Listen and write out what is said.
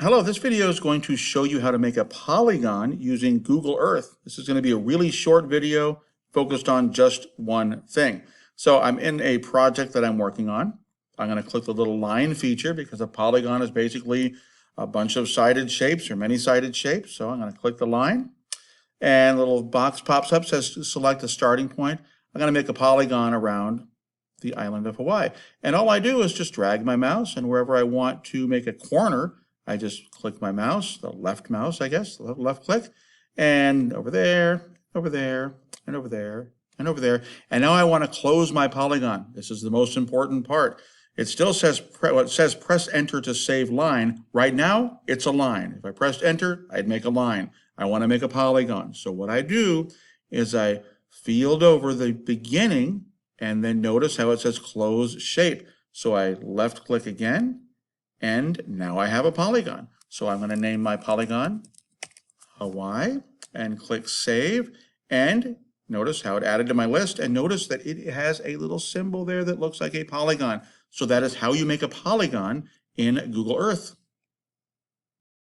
Hello, this video is going to show you how to make a polygon using Google Earth. This is going to be a really short video focused on just one thing. So I'm in a project that I'm working on. I'm going to click the little line feature because a polygon is basically a bunch of sided shapes or many-sided shapes. So I'm going to click the line and a little box pops up, says select a starting point. I'm going to make a polygon around the island of Hawaii. And all I do is just drag my mouse, and wherever I want to make a corner, I just click my mouse, the left mouse, I guess, the left click, and over there, over there, and over there, and over there. And now I want to close my polygon. This is the most important part. It still says, press enter to save line. Right now, it's a line. If I pressed enter, I'd make a line. I want to make a polygon. So what I do is I field over the beginning, and then notice how it says close shape. So I left click again, and now I have a polygon. So I'm going to name my polygon Hawaii and click save. And notice how it added to my list. And notice that it has a little symbol there that looks like a polygon. So that is how you make a polygon in Google Earth.